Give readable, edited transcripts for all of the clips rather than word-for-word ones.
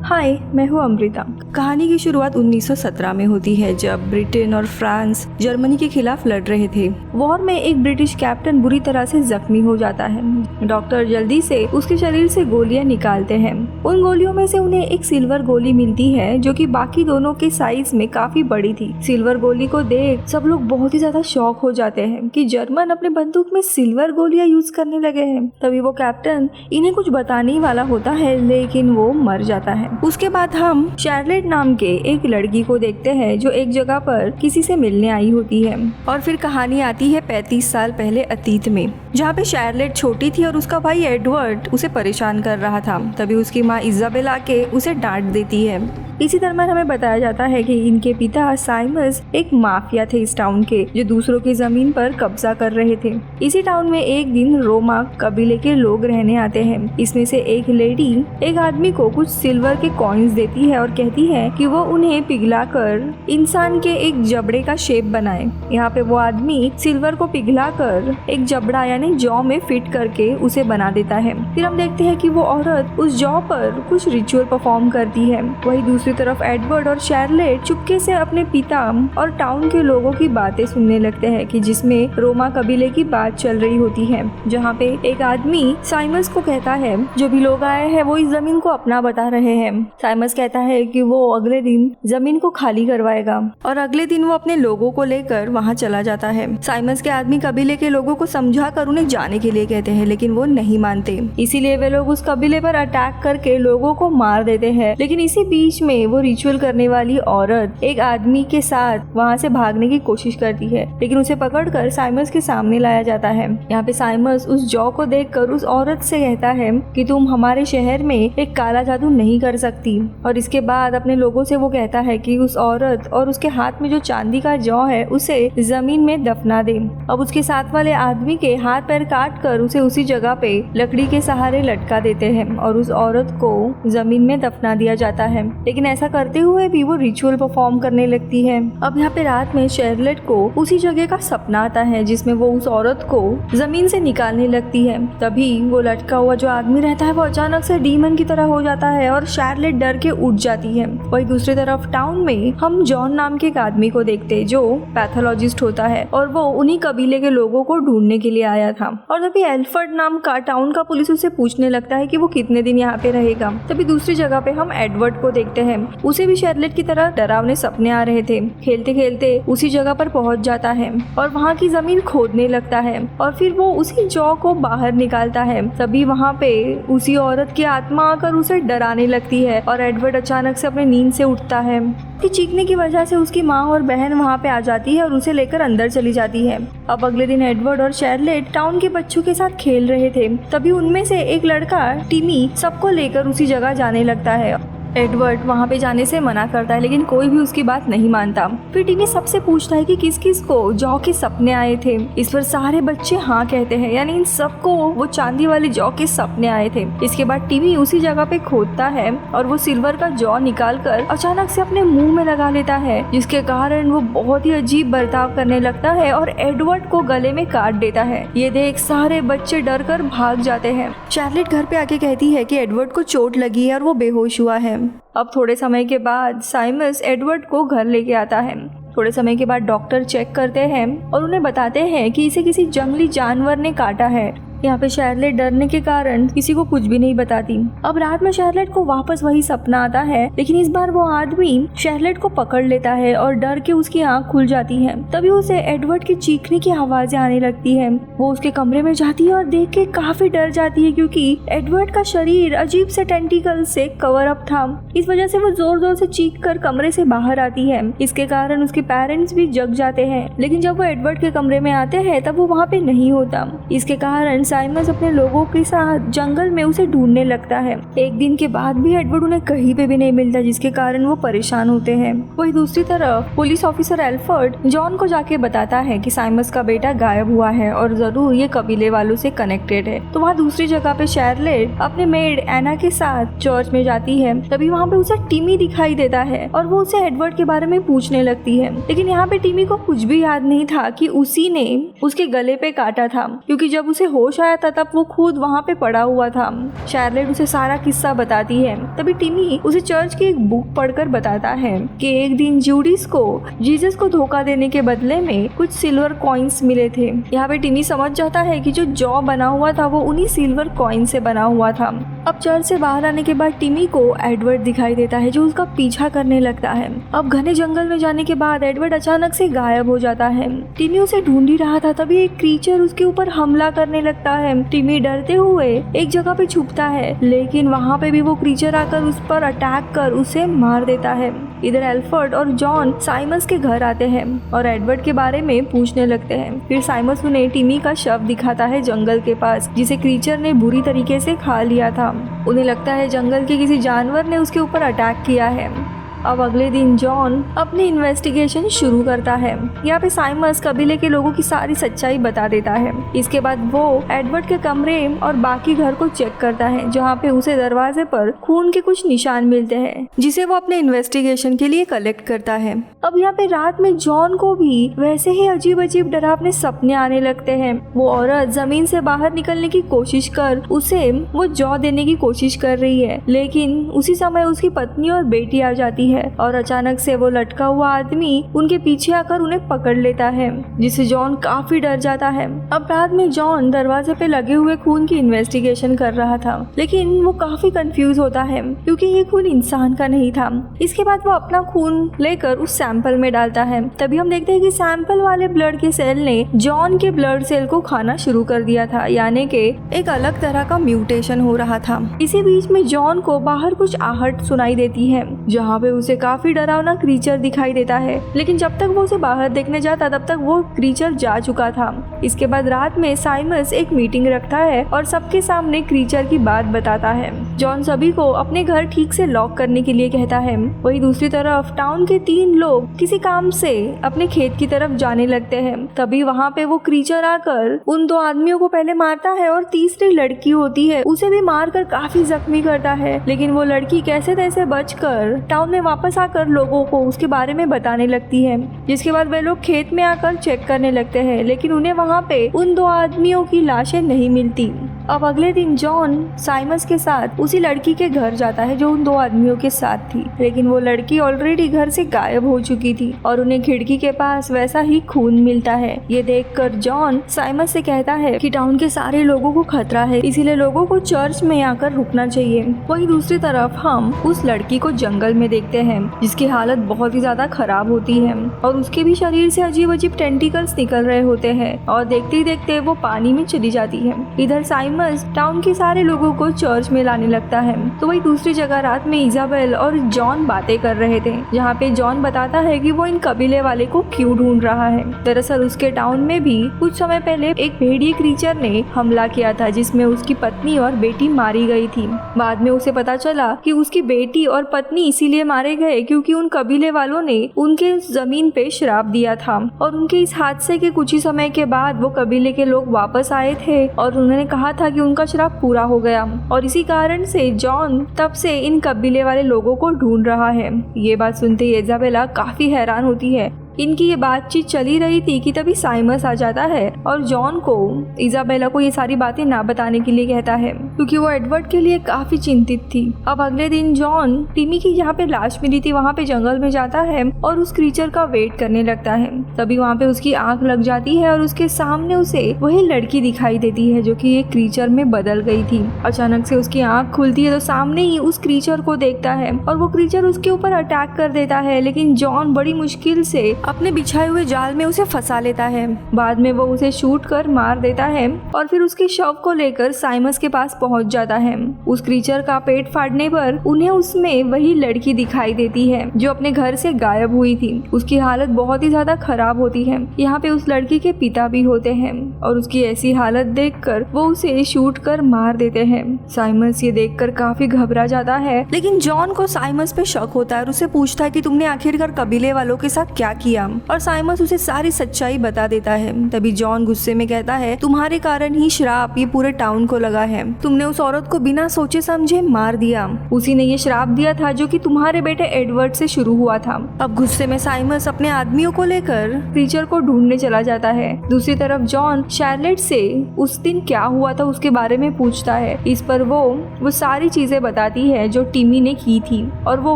हाय, मैं हूँ अमृता। कहानी की शुरुआत 1917 में होती है, जब ब्रिटेन और फ्रांस जर्मनी के खिलाफ लड़ रहे थे। वॉर में एक ब्रिटिश कैप्टन बुरी तरह से जख्मी हो जाता है। डॉक्टर जल्दी से उसके शरीर से गोलियां निकालते हैं। उन गोलियों में से उन्हें एक सिल्वर गोली मिलती है, जो कि बाकी दोनों के साइज में काफी बड़ी थी। सिल्वर गोली को देख सब लोग बहुत ही ज्यादा शॉक हो जाते हैं कि जर्मन अपने बंदूक में सिल्वर गोलियां यूज करने लगे हैं। तभी वो कैप्टन इन्हें कुछ बताने ही वाला होता है, लेकिन वो मर जाता है। उसके बाद हम शार्लेट नाम के एक लड़की को देखते हैं, जो एक जगह पर किसी से मिलने आई होती है। और फिर कहानी आती है 35 साल पहले अतीत में, जहाँ पे शार्लेट छोटी थी और उसका भाई एडवर्ड उसे परेशान कर रहा था। तभी उसकी माँ इजाबेल आके उसे डांट देती है। इसी दरम्यान हमें बताया जाता है कि इनके पिता साइमस एक माफिया थे इस टाउन के, जो दूसरों की जमीन पर कब्जा कर रहे थे। इसी टाउन में एक दिन रोमा कबीले के लोग रहने आते हैं। इसमें से एक लेडी एक आदमी को कुछ सिल्वर के कॉइन्स देती है और कहती है कि वो उन्हें पिघलाकर इंसान के एक जबड़े का शेप बनाए। यहाँ पे वो आदमी सिल्वर को पिघलाकर एक जबड़ा यानी जौ में फिट करके उसे बना देता है। फिर हम देखते हैं कि वो औरत उस जौ पर कुछ रिचुअल परफॉर्म करती है। वही दूसरी तरफ एडवर्ड और शार्लेट चुपके से अपने पिता और टाउन के लोगों की बातें सुनने लगते हैं, कि जिसमें रोमा कबीले की बात चल रही होती है, जहाँ पे एक आदमी साइमस को कहता है जो भी लोग आए हैं वो इस जमीन को अपना बता रहे हैं। साइमस कहता है कि वो अगले दिन जमीन को खाली करवाएगा और अगले दिन वो अपने लोगों को लेकर वहाँ चला जाता है। साइमस के आदमी कबीले के लोगों को समझा कर उन्हें जाने के लिए कहते हैं, लेकिन वो नहीं मानते। इसीलिए वे लोग उस कबीले पर अटैक करके लोगों को मार देते हैं। लेकिन इसी बीच में वो रिचुअल करने वाली औरत एक आदमी के साथ वहाँ से भागने की कोशिश करती है, लेकिन उसे पकड़कर साइमस के सामने लाया जाता है। यहाँ पे साइमस उस जौ को देखकर उस औरत से कहता है कि तुम हमारे शहर में एक काला जादू नहीं कर सकती। और इसके बाद अपने लोगों से वो कहता है कि उस औरत और उसके हाथ में जो चांदी का जौ है उसे जमीन में दफना दे। अब उसके साथ वाले आदमी के हाथ पैर काट कर उसे उसी जगह पे लकड़ी के सहारे लटका देते हैं और उस औरत को जमीन में दफना दिया जाता है। लेकिन ऐसा करते हुए भी वो रिचुअल परफॉर्म करने लगती है। अब यहाँ पे रात में शार्लेट को उसी जगह का सपना आता है, जिसमें वो उस औरत को जमीन से निकालने लगती है। तभी वो लटका हुआ जो आदमी रहता है वो अचानक से डीमन की तरह हो जाता है और शार्लेट डर के उठ जाती है। वही दूसरी तरफ टाउन में हम जॉन नाम के एक आदमी को देखते, जो पैथोलॉजिस्ट होता है और वो उन्हीं कबीले के लोगों को ढूंढने के लिए आया था। और तभी एल्फर्ड नाम का टाउन का पुलिस उससे पूछने लगता है कि वो कितने दिन यहाँ पे रहेगा। तभी दूसरी जगह पे हम एडवर्ड को देखते हैं। उसे भी शार्लेट की तरह डरावने सपने आ रहे थे। खेलते खेलते उसी जगह पर पहुंच जाता है और वहाँ की जमीन खोदने लगता है और फिर वो उसी जौ को बाहर निकालता है। तभी वहाँ पे उसी औरत की आत्मा आकर उसे डराने लगती है और एडवर्ड अचानक से अपने नींद से उठता है कि चीखने की वजह से उसकी माँ और बहन वहाँ पे आ जाती है और उसे लेकर अंदर चली जाती है। अब अगले दिन एडवर्ड और शार्लेट टाउन के बच्चों के साथ खेल रहे थे। तभी उनमें से एक लड़का टिमी सबको लेकर उसी जगह जाने लगता है। एडवर्ड वहाँ पे जाने से मना करता है, लेकिन कोई भी उसकी बात नहीं मानता। फिर टिमी सबसे पूछता है कि किस किस को जौ के सपने आए थे। इस पर सारे बच्चे हाँ कहते हैं, यानी इन सबको वो चांदी वाले जौ के सपने आए थे। इसके बाद टिमी उसी जगह पे खोदता है और वो सिल्वर का जौ निकाल कर अचानक से अपने मुंह में लगा लेता है, जिसके कारण वो बहुत ही अजीब बर्ताव करने लगता है और एडवर्ड को गले में काट देता है। ये देख सारे बच्चे डर कर भाग जाते हैं। शार्लेट घर पे आके कहती है कि एडवर्ड को चोट लगी है और वो बेहोश हुआ है। अब थोड़े समय के बाद साइमस एडवर्ड को घर लेके आता है। थोड़े समय के बाद डॉक्टर चेक करते हैं और उन्हें बताते हैं कि इसे किसी जंगली जानवर ने काटा है। यहाँ पे शार्लेट डरने के कारण किसी को कुछ भी नहीं बताती। अब रात में शार्लेट को वापस वही सपना आता है, लेकिन इस बार वो आदमी शार्लेट को पकड़ लेता है और डर के उसकी आंख खुल जाती है। तभी उसे एडवर्ड की चीखने की आवाजें आने लगती है। वो उसके कमरे में जाती है और देख के काफी डर जाती है, क्योंकि एडवर्ड का शरीर अजीब से टेंटिकल से कवर अप था। इस वजह से वो जोर जोर से चीख कर कमरे से बाहर आती है। इसके कारण उसके पेरेंट्स भी जग जाते हैं, लेकिन जब वो एडवर्ड के कमरे में आते हैं तब वो वहाँ पे नहीं होता। इसके कारण साइमस अपने लोगों के साथ जंगल में उसे ढूंढने लगता है। एक दिन के बाद भी एडवर्ड उन्हें कहीं पे भी नहीं मिलता, जिसके कारण वो परेशान होते हैं। वही दूसरी तरफ पुलिस ऑफिसर एल्फर्ड जॉन को जाके बताता है कि साइमस का बेटा गायब हुआ है और जरूर ये कबीले वालों से कनेक्टेड है। तो वहाँ दूसरी जगह पे शार्लेट अपने मेड एना के साथ चर्च में जाती है। तभी वहाँ पे उसे टिमी दिखाई देता है और वो उसे एडवर्ड के बारे में पूछने लगती है, लेकिन यहाँ पे टिमी को कुछ भी याद नहीं था कि उसी ने उसके गले पे काटा था, क्योंकि जब उसे होश होश आया था तब वो खुद वहाँ पे पड़ा हुआ था। शार्लेट उसे सारा किस्सा बताती है। तभी टिमी उसे चर्च की एक बुक पढ़कर बताता है कि एक दिन जूडिस को जीसस को धोखा देने के बदले में कुछ सिल्वर कॉइन्स मिले थे। यहाँ पे टिमी समझ जाता है कि जो जॉ बना हुआ था वो उन्हीं सिल्वर कॉइन से बना हुआ था। अब चर्च से बाहर आने के बाद टिमी को एडवर्ड दिखाई देता है जो उसका पीछा करने लगता है। अब घने जंगल में जाने के बाद एडवर्ड अचानक से गायब हो जाता है। टिमी उसे ढूंढ ही रहा था तभी एक क्रीचर उसके ऊपर हमला करने लगता है। टिमी डरते हुए एक जगह पे छुपता है, लेकिन वहाँ पे भी वो क्रीचर आकर उस पर अटैक कर उसे मार देता है। इधर एल्फर्ड और जॉन साइमस के घर आते हैं और एडवर्ड के बारे में पूछने लगते हैं। फिर साइमस उन्हें टिमी का शव दिखाता है जंगल के पास, जिसे क्रीचर ने बुरी तरीके से खा लिया था। उन्हें लगता है जंगल के किसी जानवर ने उसके ऊपर अटैक किया है। अब अगले दिन जॉन अपनी इन्वेस्टिगेशन शुरू करता है। यहाँ पे साइमस कबीले के लोगों की सारी सच्चाई बता देता है। इसके बाद वो एडवर्ड के कमरे और बाकी घर को चेक करता है, जहाँ पे उसे दरवाजे पर खून के कुछ निशान मिलते हैं, जिसे वो अपने इन्वेस्टिगेशन के लिए कलेक्ट करता है। अब यहाँ पे रात में जॉन को भी वैसे ही अजीब अजीब डरावने सपने आने लगते हैं। वो औरत जमीन से बाहर निकलने की कोशिश कर उसे वो जॉ देने की कोशिश कर रही है, लेकिन उसी समय उसकी पत्नी और बेटी आ जाती है और अचानक से वो लटका हुआ आदमी उनके पीछे आकर उन्हें पकड़ लेता है, जिससे जॉन काफी डर जाता है। अब रात में जॉन दरवाजे पे लगे हुए खून की इन्वेस्टिगेशन कर रहा था, लेकिन वो काफी कंफ्यूज होता है क्योंकि ये खून इंसान का नहीं था। इसके बाद वो अपना खून लेकर उस सैंपल में डालता है। तभी हम देखते हैं कि सैंपल वाले ब्लड के सेल ने जॉन के ब्लड सेल को खाना शुरू कर दिया था, यानी कि एक अलग तरह का म्यूटेशन हो रहा था। इसी बीच में जॉन को बाहर कुछ आहट सुनाई देती है, जहाँ पे उसे काफी डरावना क्रीचर दिखाई देता है, लेकिन जब तक वो उसे बाहर देखने जाता तब तक वो क्रीचर जा चुका था। इसके बाद रात में साइमस एक मीटिंग रखता है और सबके सामने क्रीचर की बात बताता है। जॉन सभी को अपने घर ठीक से लॉक करने के लिए कहता है। वहीं दूसरी तरफ टाउन के 3 लोग किसी काम से अपने खेत की तरफ जाने लगते हैं। तभी वहाँ पे वो क्रीचर आकर उन 2 आदमियों को पहले मारता है और तीसरी लड़की होती है उसे भी मारकर काफी जख्मी करता है, लेकिन वो लड़की कैसे तैसे बचकर टाउन में वापस आकर लोगों को उसके बारे में बताने लगती है। जिसके बाद वे लोग खेत में आकर चेक करने लगते हैं, लेकिन उन्हें वहाँ पे उन 2 आदमियों की लाशें नहीं मिलती। अब अगले दिन जॉन साइमस के साथ उसी लड़की के घर जाता है जो उन 2 आदमियों के साथ थी, लेकिन वो लड़की ऑलरेडी घर से गायब हो चुकी थी और उन्हें खिड़की के पास वैसा ही खून मिलता है। ये देखकर जॉन साइमस से कहता है कि टाउन के सारे लोगों को खतरा है, इसीलिए लोगों को चर्च में आकर रुकना चाहिए। वहीं दूसरी तरफ हम उस लड़की को जंगल में देखते हैं जिसकी हालत बहुत ही ज्यादा खराब होती है और उसके भी शरीर से अजीब अजीब टेंटिकल्स निकल रहे होते हैं और देखते ही देखते वो पानी में चली जाती है। इधर साइमस टाउन के सारे लोगों को चर्च में लाने लगता है। तो वही दूसरी जगह रात में इजाबेल और जॉन बातें कर रहे थे, जहाँ पे जॉन बताता है कि वो इन कबीले वाले को क्यों ढूंढ रहा है। दरअसल उसके टाउन में भी कुछ समय पहले एक भेड़िए क्रीचर ने हमला किया था, जिसमें उसकी पत्नी और बेटी मारी गई थी। बाद में उसे पता चला कि उसकी बेटी और पत्नी इसीलिए मारे गए क्योंकि उन कबीले वालों ने उनके जमीन पे श्राप दिया था और उनके इस हादसे के कुछ ही समय के बाद वो कबीले के लोग वापस आए थे और उन्होंने कहा था कि उनका श्राप पूरा हो गया और इसी कारण से जॉन तब से इन कबीले वाले लोगों को ढूंढ रहा है। ये बात सुनते ही इजाबेला काफी हैरान होती है। इनकी ये बातचीत चली रही थी कि तभी साइमस आ जाता है और जॉन को इजाबेला को ये सारी बातें ना बताने के लिए कहता है क्योंकि वो एडवर्ड के लिए काफी चिंतित थी। अब अगले दिन जॉन टिमी की जहाँ पे लाश मिली थी वहाँ पे जंगल में जाता है और उस क्रीचर का वेट करने लगता है। तभी वहाँ पे उसकी आंख लग जाती है और उसके सामने उसे वही लड़की दिखाई देती है जो कि एक क्रीचर में बदल गई थी। अचानक से उसकी आंख खुलती है तो सामने ही उस क्रीचर को देखता है और वो क्रीचर उसके ऊपर अटैक कर देता है, लेकिन जॉन बड़ी मुश्किल से अपने बिछाए हुए जाल में उसे फंसा लेता है। बाद में वो उसे शूट कर मार देता है और फिर उसके शव को लेकर साइमस के पास पहुंच जाता है। उस क्रीचर का पेट फाड़ने पर उन्हें उसमें वही लड़की दिखाई देती है जो अपने घर से गायब हुई थी। उसकी हालत बहुत ही ज्यादा खराब होती है। यहाँ पे उस लड़की के पिता भी होते हैं और उसकी ऐसी हालत देखकर वो उसे शूट कर मार देते हैं। साइमस ये देखकर काफी घबरा जाता है, लेकिन जॉन को साइमस पे शक होता है और उसे पूछता है कि तुमने आखिरकार कबीले वालों के साथ क्या किया किया और साइमस उसे सारी सच्चाई बता देता है। तभी जॉन गुस्से में कहता है, तुम्हारे कारण ही श्राप ये पूरे टाउन को लगा है। तुमने उस औरत को बिना सोचे समझे मार दिया। उसी ने ये श्राप दिया था जो कि तुम्हारे बेटे एडवर्ड से शुरू हुआ था। अब गुस्से में साइमस अपने आदमियों को लेकर क्रीचर को ढूंढने चला जाता है। दूसरी तरफ जॉन शार्लेट से उस दिन क्या हुआ था उसके बारे में पूछता है। इस पर वो सारी चीजें बताती है जो टिमी ने की थी और वो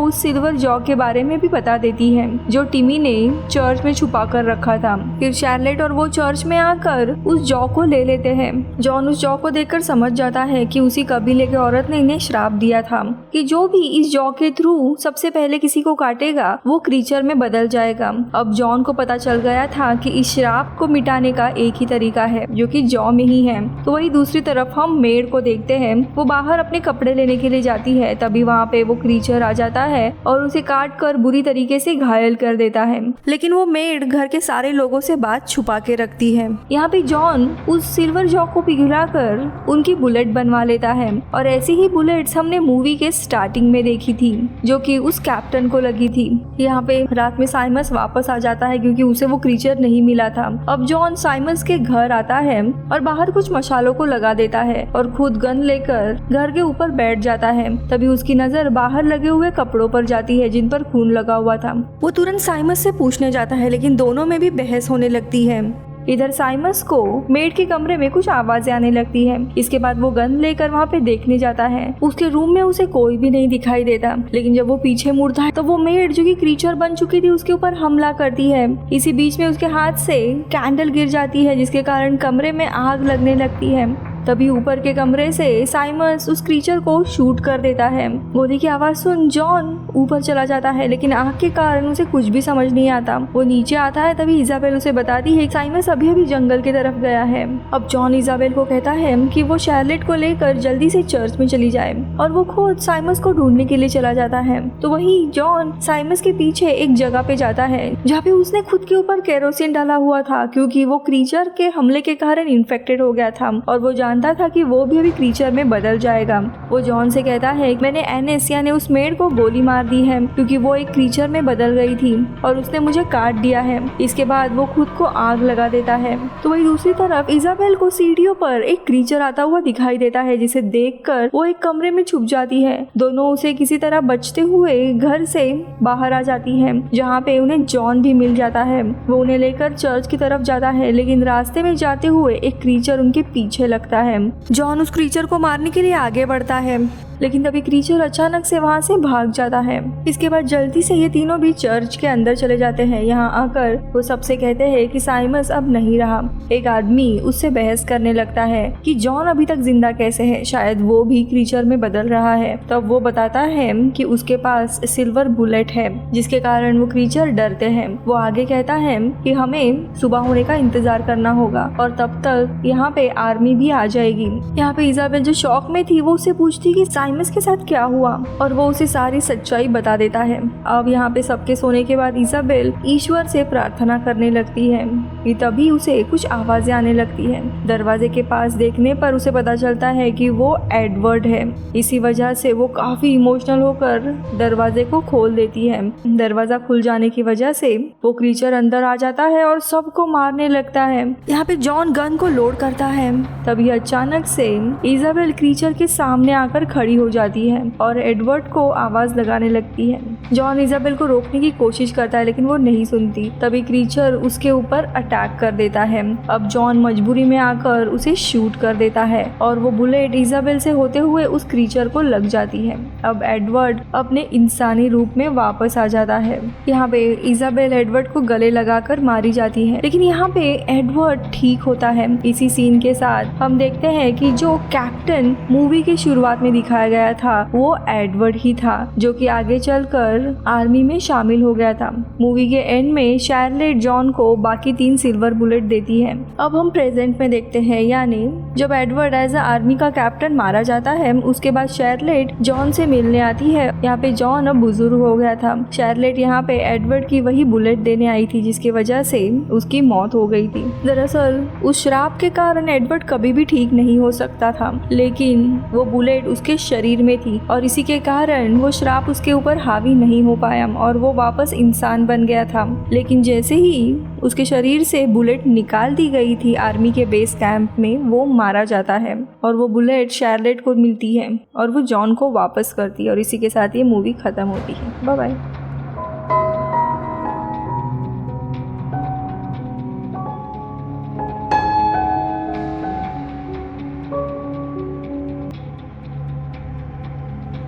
उस सिल्वर जॉ के बारे में भी बता देती है जो टिमी ने चर्च में छुपा कर रखा था। फिर शार्लेट और वो चर्च में आकर उस जॉ को ले लेते हैं। जॉन उस जॉ को देखकर समझ जाता है कि उसी कबीले के औरत ने इन्हें श्राप दिया था कि जो भी इस जॉ के थ्रू सबसे पहले किसी को काटेगा वो क्रीचर में बदल जाएगा। अब जॉन को पता चल गया था कि इस श्राप को मिटाने का एक ही तरीका है जो कि जॉ में ही है। तो वही दूसरी तरफ हम मेड को देखते हैं, वो बाहर अपने कपड़े लेने के लिए जाती है। तभी वहाँ पे वो क्रीचर आ जाता है और उसे काट कर बुरी तरीके से घायल कर देता है। लेकिन वो मेड घर के सारे लोगों से बात छुपा के रखती है। यहाँ पे जॉन उस सिल्वर जॉ को पिघलाकर उनकी बुलेट बनवा लेता है और ऐसी ही बुलेट्स हमने मूवी के स्टार्टिंग में देखी थी जो कि उस कैप्टन को लगी थी। यहाँ पे रात में साइमस वापस आ जाता है क्योंकि उसे वो क्रीचर नहीं मिला था। अब जॉन साइमस के घर आता है और बाहर कुछ मशालों को लगा देता है और खुद गन लेकर घर के ऊपर बैठ जाता है। तभी उसकी नजर बाहर लगे हुए कपड़ों पर जाती है जिन पर खून लगा हुआ था। वो तुरंत साइमस से पूछने जाता है लेकिन दोनों में भी बहस होने लगती है। इधर साइमस को मेड के कमरे में कुछ आवाजें आने लगती है। इसके बाद वो गन लेकर वहाँ पे देखने जाता है। उसके रूम में उसे कोई भी नहीं दिखाई देता। लेकिन जब वो पीछे मुड़ता है तो वो मेड जो कि क्रीचर बन चुकी थी उसके ऊपर हमला करती है। इसी बीच में उसके हाथ से कैंडल गिर जाती है जिसके कारण कमरे में आग लगने लगती है। तभी ऊपर के कमरे से साइमस उस क्रीचर को शूट कर देता है। गोली की आवाज सुन जॉन ऊपर चला जाता है लेकिन आग के कारण उसे कुछ भी समझ नहीं आता। वो नीचे आता है तभी इजाबेल उसे बताती है कि साइमस अभी जंगल की तरफ गया है। अब जॉन इजाबेल को कहता है कि वो शार्लेट को लेकर जल्दी से चर्च में चली जाए और वो खुद साइमस को ढूंढने के लिए चला जाता है। तो वही जॉन साइमस के पीछे एक जगह पे जाता है जहाँ पे उसने खुद के ऊपर केरोसिन डाला हुआ था क्योंकि वो क्रीचर के हमले के कारण इन्फेक्टेड हो गया था और वो जानता था कि वो भी अभी क्रीचर में बदल जाएगा। वो जॉन से कहता है मैंने एनेस यानी उस मेड को गोली मार दी है क्योंकि वो एक क्रीचर में बदल गई थी और उसने मुझे काट दिया है। इसके बाद वो खुद को आग लगा देता है। तो वही दूसरी तरफ इजाबेल को सीढ़ियों पर एक क्रीचर आता हुआ दिखाई देता है जिसे देखकर वो एक कमरे में छुप जाती है। दोनों उसे किसी तरह बचते हुए घर से बाहर आ जाती है जहाँ पे उन्हें जॉन भी मिल जाता है। वो उन्हें लेकर चर्च की तरफ जाता है लेकिन रास्ते में जाते हुए एक क्रीचर उनके पीछे लगता है। जॉन उस क्रीचर को मारने के लिए आगे बढ़ता है लेकिन तभी क्रीचर अचानक से वहाँ से भाग जाता है। इसके बाद जल्दी से ये तीनों भी चर्च के अंदर चले जाते हैं। यहाँ आकर वो सबसे कहते हैं कि साइमस अब नहीं रहा। एक आदमी उससे बहस करने लगता है कि जॉन अभी तक जिंदा कैसे है, शायद वो भी क्रीचर में बदल रहा है। तब वो बताता है कि उसके पास सिल्वर बुलेट है जिसके कारण वो क्रीचर डरते हैं। वो आगे कहता है कि हमें सुबह होने का इंतजार करना होगा और तब तक यहाँ पे आर्मी भी आ जाएगी। यहाँ पे इजाबेल जो शॉक में थी वो उससे पूछती कि साइमस के साथ क्या हुआ और वो उसे सारी सच्चाई बता देता है। अब यहाँ पे सबके सोने के बाद इजाबेल ईश्वर से प्रार्थना करने लगती है कि तभी उसे कुछ आवाजें आने लगती है। दरवाजे के पास देखने पर उसे पता चलता है कि वो एडवर्ड है। इसी वजह से वो काफी इमोशनल होकर दरवाजे को खोल देती है। दरवाजा खुल जाने की वजह से वो क्रीचर अंदर आ जाता है और सबको मारने लगता है। यहाँ पे जॉन गन को लोड करता है तभी अचानक से इजाबेल क्रीचर के सामने आकर खड़ी हो जाती है और एडवर्ड को आवाज लगाने लगती है। जॉन इजाबेल को रोकने की कोशिश करता है लेकिन वो नहीं सुनती। तभी क्रीचर उसके ऊपर अटैक कर देता है। अब जॉन मजबूरी में आकर उसे शूट कर देता है और वो बुलेट इजाबेल से होते हुए उस क्रीचर को लग जाती है। अब एडवर्ड अपने इंसानी रूप में वापस आ जाता है। यहाँ पे इजाबेल एडवर्ड को गले लगाकर मारी जाती है लेकिन यहाँ पे एडवर्ड ठीक होता है। इसी सीन के साथ हम देखते हैं कि जो कैप्टन मूवी के शुरुआत में दिखाया गया था वो एडवर्ड ही था जो कि आगे चलकर आर्मी में शामिल हो गया था। मूवी के एंड में शार्लेट जॉन को बाकी 3 सिल्वर बुलेट देती है। अब हम प्रेजेंट में देखते हैं यानी जब एडवर्ड एज आर्मी का कैप्टन मारा जाता है उसके बाद शार्लेट जॉन से मिलने आती है। यहाँ पे जॉन अब बुजुर्ग हो गया था। शार्लेट यहाँ पे एडवर्ड की वही बुलेट देने आई थी जिसकी वजह से उसकी मौत हो गई थी। दरअसल उस श्राप के कारण एडवर्ड कभी भी ठीक नहीं हो सकता था लेकिन वो बुलेट उसके शरीर में थी और इसी के कारण वो श्राप उसके ऊपर हावी नहीं हो पाया और वो वापस इंसान बन गया था। लेकिन जैसे ही उसके शरीर से बुलेट निकाल दी गई थी आर्मी के बेस कैंप में, वो मारा जाता है और वो बुलेट शार्लेट को मिलती है और वो जॉन को वापस करती है और इसी के साथ ये मूवी खत्म होती है। Bye bye.